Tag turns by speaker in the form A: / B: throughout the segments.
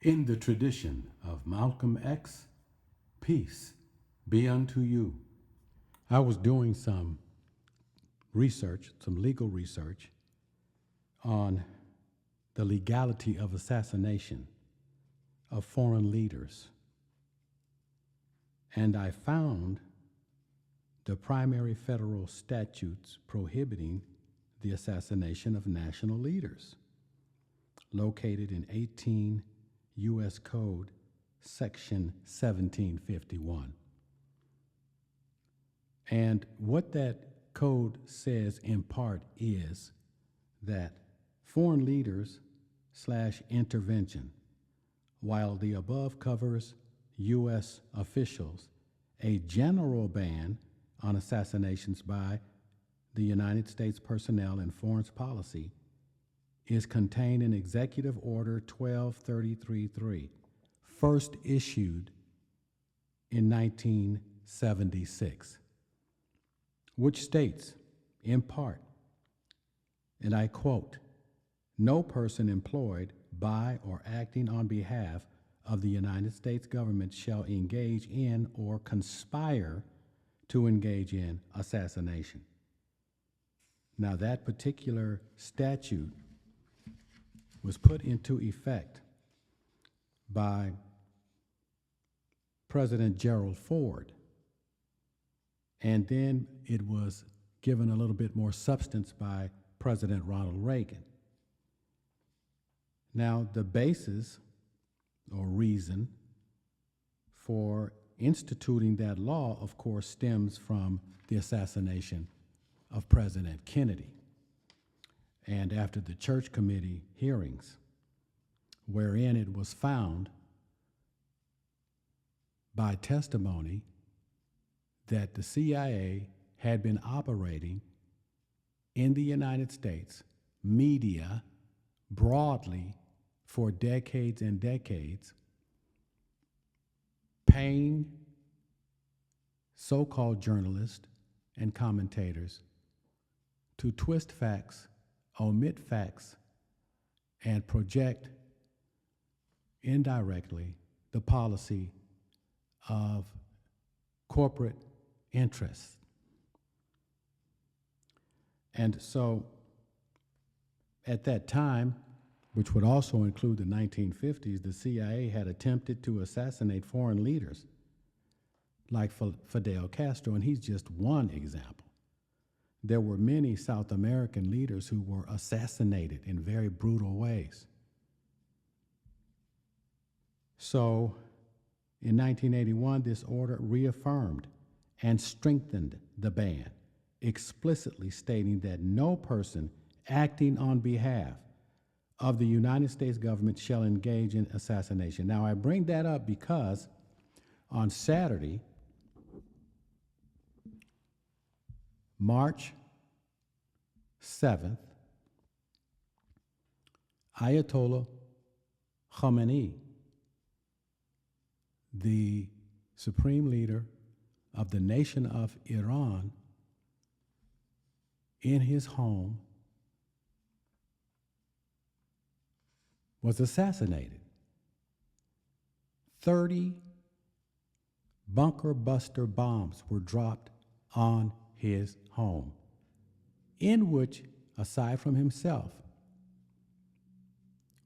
A: In the tradition of Malcolm X, peace be unto you. I was doing some research, some legal research, on the legality of assassination of foreign leaders. And I found the primary federal statutes prohibiting the assassination of national leaders, located in 18 U.S. Code, Section 1751. And what that code says in part is that foreign leaders / intervention, while the above covers U.S. officials, a general ban on assassinations by the United States personnel in foreign policy is contained in Executive Order 1233-3, first issued in 1976, which states, in part, and I quote, "No person employed by or acting on behalf of the United States government shall engage in or conspire to engage in assassination." Now, that particular statute was put into effect by President Gerald Ford, and then it was given a little bit more substance by President Ronald Reagan. Now, the basis or reason for instituting that law, of course, stems from the assassination of President Kennedy. And after the Church Committee hearings, wherein it was found by testimony that the CIA had been operating in the United States media broadly for decades and decades, paying so-called journalists and commentators to twist facts, omit facts, and project indirectly the policy of corporate interests. And so at that time, which would also include the 1950s, the CIA had attempted to assassinate foreign leaders like Fidel Castro, and he's just one example. There were many South American leaders who were assassinated in very brutal ways. So in 1981, this order reaffirmed and strengthened the ban, explicitly stating that no person acting on behalf of the United States government shall engage in assassination. Now, I bring that up because on Saturday, March 7th, Ayatollah Khamenei, the supreme leader of the nation of Iran, in his home, was assassinated. 30 bunker buster bombs were dropped on his home, in which, aside from himself,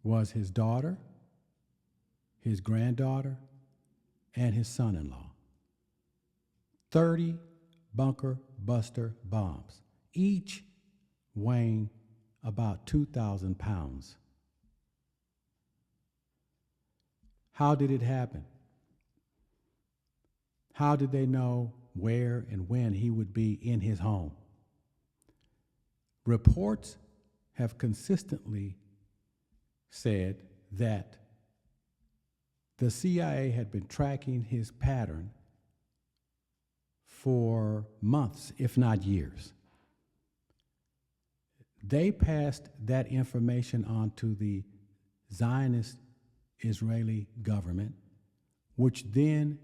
A: was his daughter, his granddaughter, and his son-in-law. 30 bunker buster bombs, each weighing about 2,000 pounds. How did it happen? How did they know where and when he would be in his home? Reports have consistently said that the CIA had been tracking his pattern for months, if not years. They passed that information on to the Zionist Israeli government, which then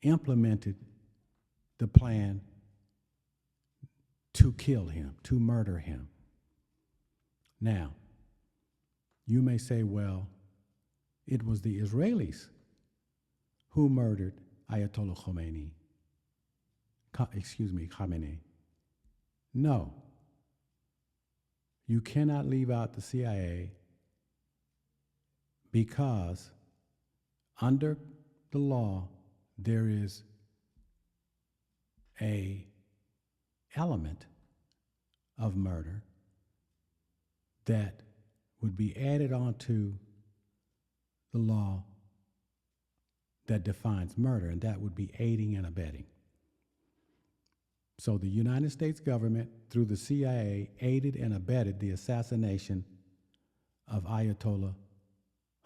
A: implemented the plan to kill him, to murder him. Now, You may say, well, it was the Israelis who murdered Ayatollah Khamenei. Khamenei. No. You cannot leave out the CIA because under the law, there is a element of murder that would be added onto the law that defines murder, and that would be aiding and abetting. So the United States government, through the CIA, aided and abetted the assassination of Ayatollah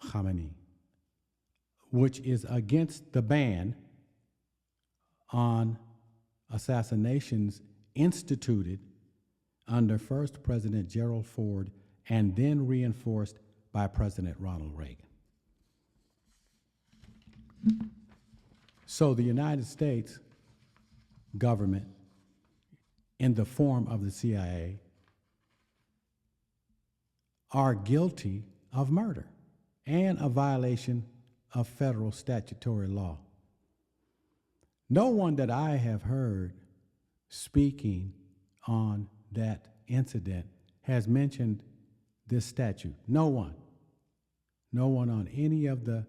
A: Khamenei, which is against the ban on assassinations instituted under first President Gerald Ford and then reinforced by President Ronald Reagan. So the United States government, in the form of the CIA, are guilty of murder and a violation of federal statutory law. No one that I have heard speaking on that incident has mentioned this statute. No one. No one on any of the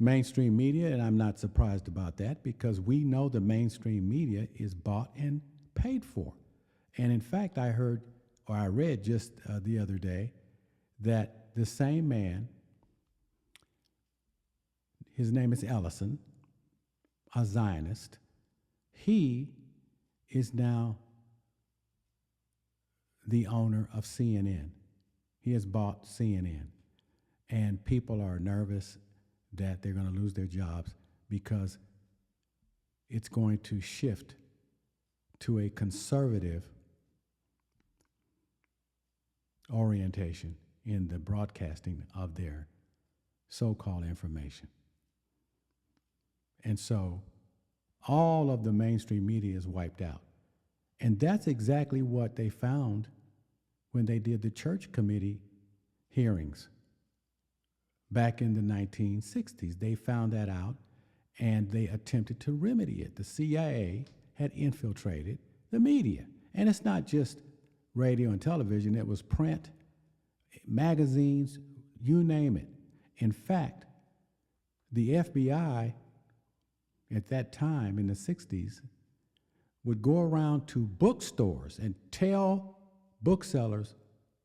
A: mainstream media, and I'm not surprised about that because we know the mainstream media is bought and paid for. And in fact, I heard, or I read just the other day, that the same man, his name is Ellison, a Zionist, he is now the owner of CNN. He has bought CNN. And people are nervous that they're going to lose their jobs because it's going to shift to a conservative orientation in the broadcasting of their so-called information. And so all of the mainstream media is wiped out. And that's exactly what they found when they did the church committee hearings back in the 1960s. They found that out and they attempted to remedy it. The CIA had infiltrated the media. And it's not just radio and television, it was print, magazines, you name it. In fact, the FBI at that time in the 60s would go around to bookstores and tell booksellers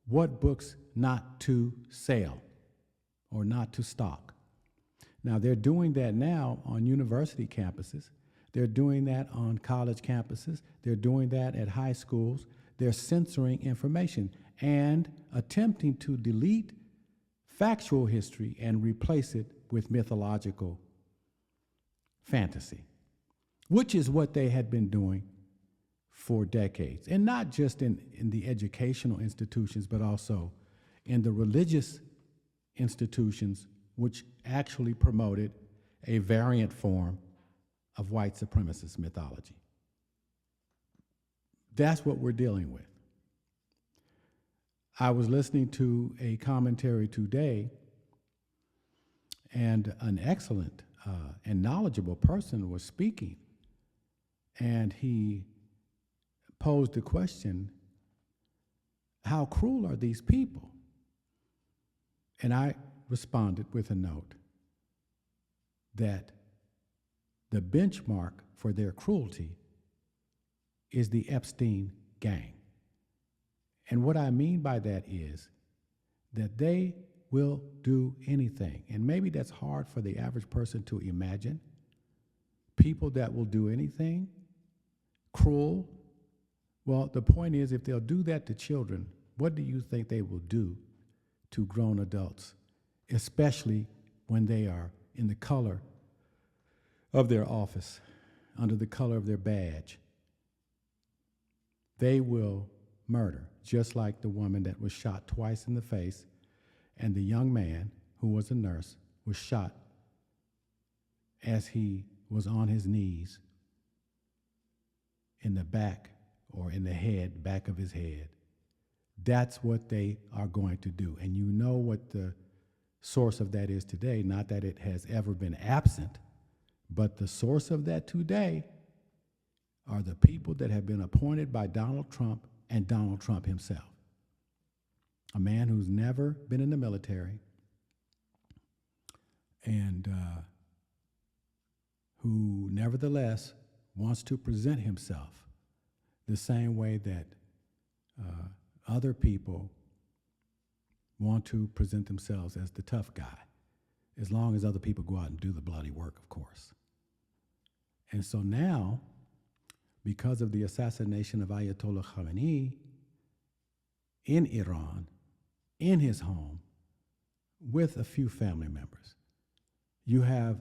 A: what books not to sell or not to stock. Now, they're doing that now on university campuses. They're doing that on college campuses. They're doing that at high schools. They're censoring information and attempting to delete factual history and replace it with mythological fantasy, which is what they had been doing for decades. And not just in the educational institutions, but also in the religious institutions, which actually promoted a variant form of white supremacist mythology. That's what we're dealing with. I was listening to a commentary today, and an excellent and knowledgeable person was speaking, and he posed the question, how cruel are these people? And I responded with a note that the benchmark for their cruelty is the Epstein gang. And what I mean by that is that they will do anything. And maybe that's hard for the average person to imagine. People that will do anything, cruel. Well, the point is, if they'll do that to children, what do you think they will do to grown adults, especially when they are in the color of their office, under the color of their badge? They will murder, just like the woman that was shot twice in the face, and the young man who was a nurse was shot as he was on his knees in the back, or in the head, back of his head, That's what they are going to do. And you know what the source of that is today. Not that it has ever been absent, but the source of that today are the people that have been appointed by Donald Trump and Donald Trump himself. A man who's never been in the military and who nevertheless wants to present himself the same way that other people want to present themselves as the tough guy, as long as other people go out and do the bloody work, of course. And so now, because of the assassination of Ayatollah Khamenei in Iran, in his home, with a few family members, you have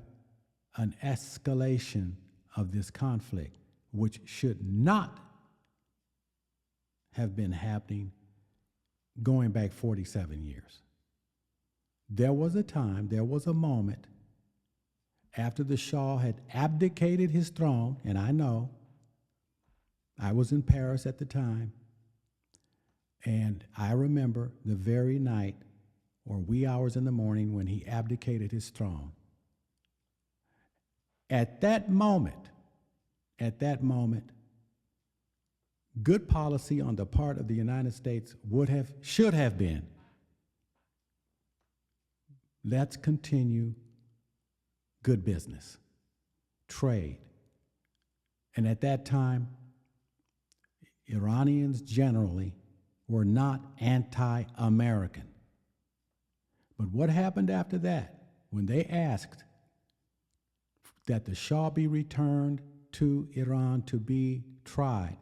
A: an escalation of this conflict, which should not have been happening going back 47 years. There was a time, there was a moment after the Shah had abdicated his throne, and I know, I was in Paris at the time, and I remember the very night or wee hours in the morning when he abdicated his throne. At that moment, good policy on the part of the United States should have been, let's continue good business, trade. And at that time, Iranians generally were not anti-American. But what happened after that, when they asked that the Shah be returned to Iran to be tried,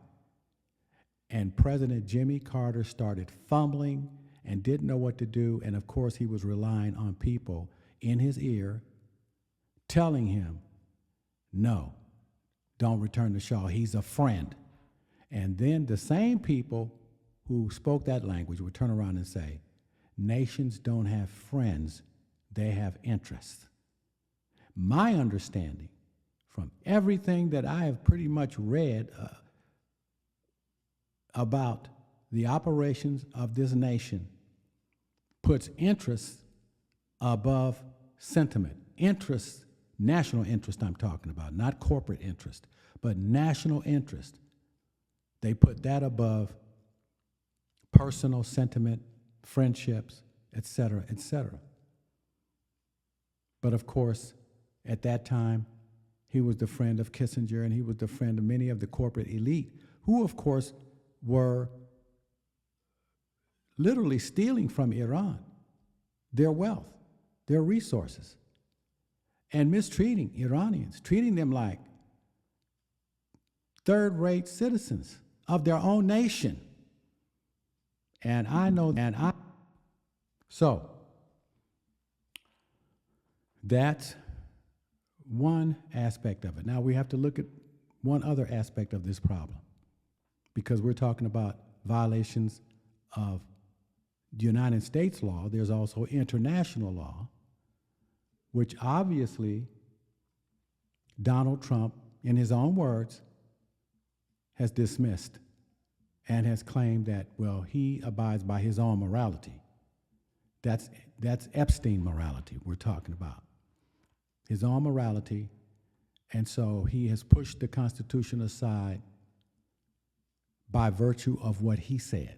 A: and President Jimmy Carter started fumbling and didn't know what to do, and of course he was relying on people in his ear telling him, no, don't return the Shah, he's a friend. And then the same people who spoke that language would turn around and say, nations don't have friends, they have interests. My understanding from everything that I have pretty much read about the operations of this nation puts interests above sentiment. Interests, national interest I'm talking about, not corporate interest, but national interest. They put that above personal sentiment, friendships, et cetera, et cetera. But of course, at that time, he was the friend of Kissinger, and he was the friend of many of the corporate elite, who of course were literally stealing from Iran their wealth, their resources, and mistreating Iranians, treating them like third-rate citizens of their own nation. So that's one aspect of it. Now we have to look at one other aspect of this problem, because we're talking about violations of the United States law. There's also international law, which obviously Donald Trump, in his own words, has dismissed and has claimed that, well, he abides by his own morality. That's Epstein morality we're talking about, his own morality. And so he has pushed the Constitution aside by virtue of what he said.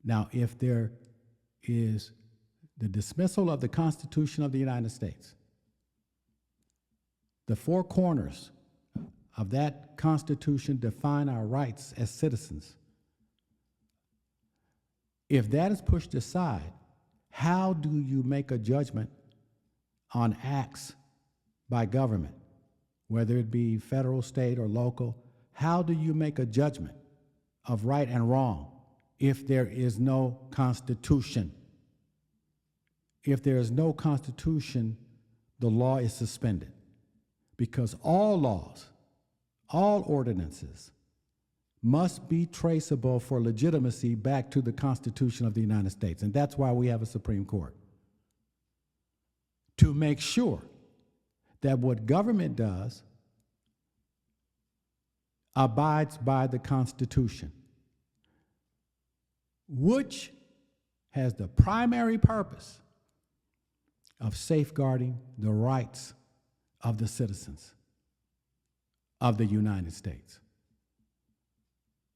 A: Now, if there is the dismissal of the Constitution of the United States, the four corners of that Constitution define our rights as citizens. If that is pushed aside, how do you make a judgment on acts by government, whether it be federal, state, or local? How do you make a judgment of right and wrong if there is no Constitution? If there is no Constitution, the law is suspended, because all laws, all ordinances must be traceable for legitimacy back to the Constitution of the United States. And that's why we have a Supreme Court, to make sure that what government does abides by the Constitution. which has the primary purpose of safeguarding the rights of the citizens of the United States.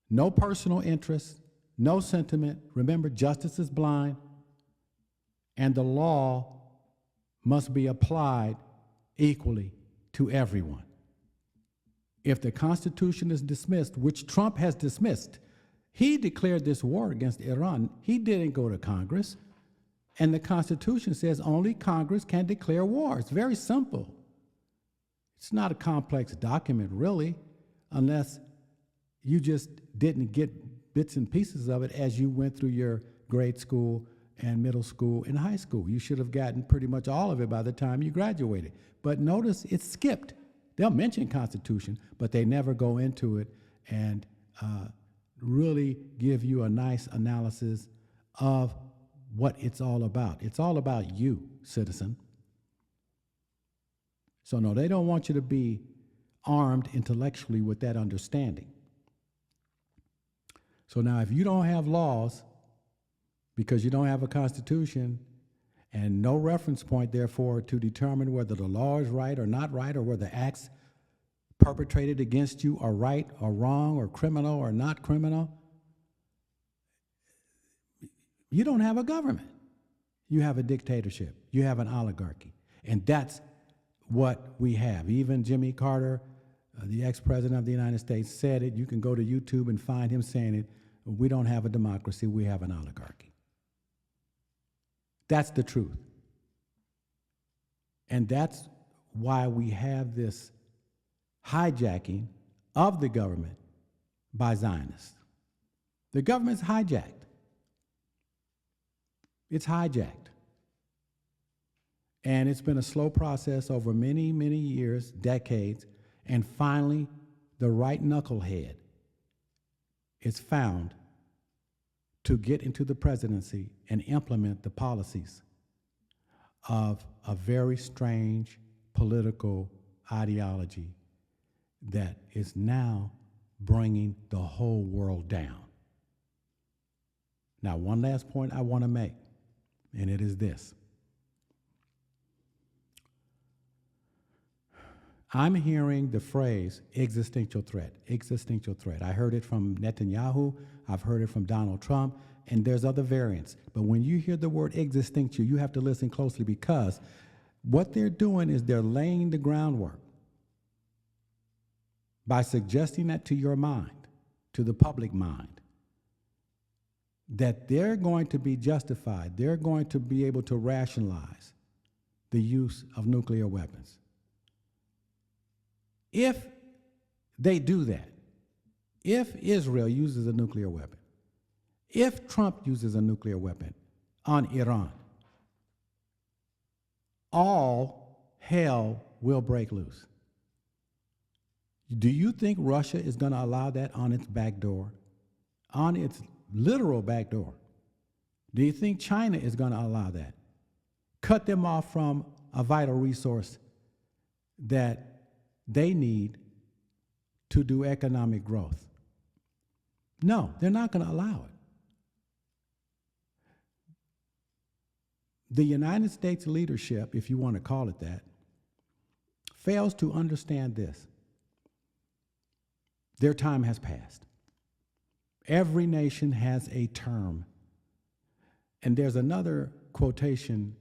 A: No personal interest, no sentiment. Remember, justice is blind, and the law must be applied equally to everyone. If the Constitution is dismissed, which Trump has dismissed, he declared this war against Iran. He didn't go to Congress. And the Constitution says only Congress can declare war. It's very simple. It's not a complex document, really, unless you just didn't get bits and pieces of it as you went through your grade school and middle school and high school. You should have gotten pretty much all of it by the time you graduated. But notice it's skipped. They'll mention Constitution, but they never go into it and really give you a nice analysis of what it's all about. It's all about you, citizen. So no, they don't want you to be armed intellectually with that understanding. So now if you don't have laws because you don't have a constitution and no reference point, therefore, to determine whether the law is right or not right, or whether acts perpetrated against you are right or wrong or criminal or not criminal, you don't have a government. You have a dictatorship. You have an oligarchy. And that's what we have. Even Jimmy Carter, the ex-president of the United States, said it. You can go to YouTube and find him saying it. We don't have a democracy. We have an oligarchy. That's the truth. And that's why we have this hijacking of the government by Zionists. The government's hijacked. It's hijacked. And it's been a slow process over many, many years, decades, and finally, the right knucklehead is found to get into the presidency and implement the policies of a very strange political ideology that is now bringing the whole world down. Now, one last point I want to make, and it is this. I'm hearing the phrase existential threat, existential threat. I heard it from Netanyahu, I've heard it from Donald Trump, and there's other variants. But when you hear the word existential, you have to listen closely, because what they're doing is they're laying the groundwork by suggesting that to your mind, to the public mind, that they're going to be justified, they're going to be able to rationalize the use of nuclear weapons. If they do that, if Israel uses a nuclear weapon, if Trump uses a nuclear weapon on Iran, all hell will break loose. Do you think Russia is going to allow that on its back door, on its literal back door? Do you think China is going to allow that? Cut them off from a vital resource that they need to do economic growth? No, they're not going to allow it. The United States leadership, if you want to call it that, fails to understand this. Their time has passed. Every nation has a term. And there's another quotation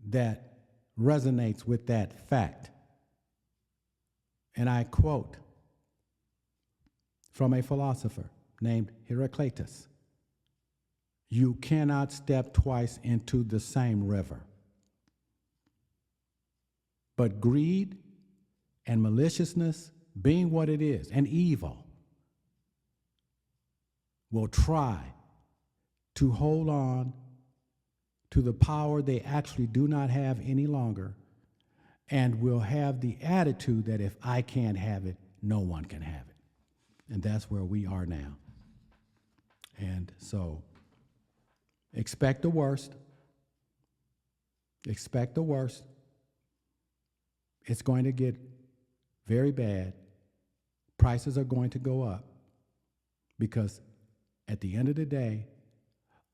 A: that resonates with that fact. And I quote from a philosopher named Heraclitus: "You cannot step twice into the same river." But greed and maliciousness, being what it is, and evil, will try to hold on to the power they actually do not have any longer, and will have the attitude that if I can't have it, no one can have it. And that's where we are now. And so, expect the worst. Expect the worst. It's going to get very bad. Prices are going to go up because At the end of the day,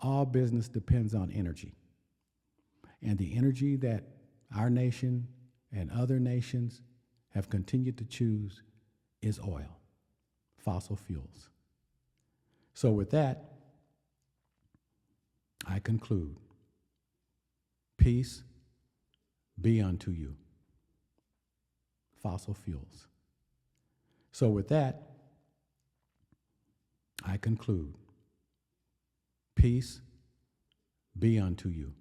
A: all business depends on energy. And the energy that our nation and other nations have continued to choose is oil, fossil fuels. So with that, I conclude. Peace be unto you. Fossil fuels. So with that, I conclude. Peace be unto you.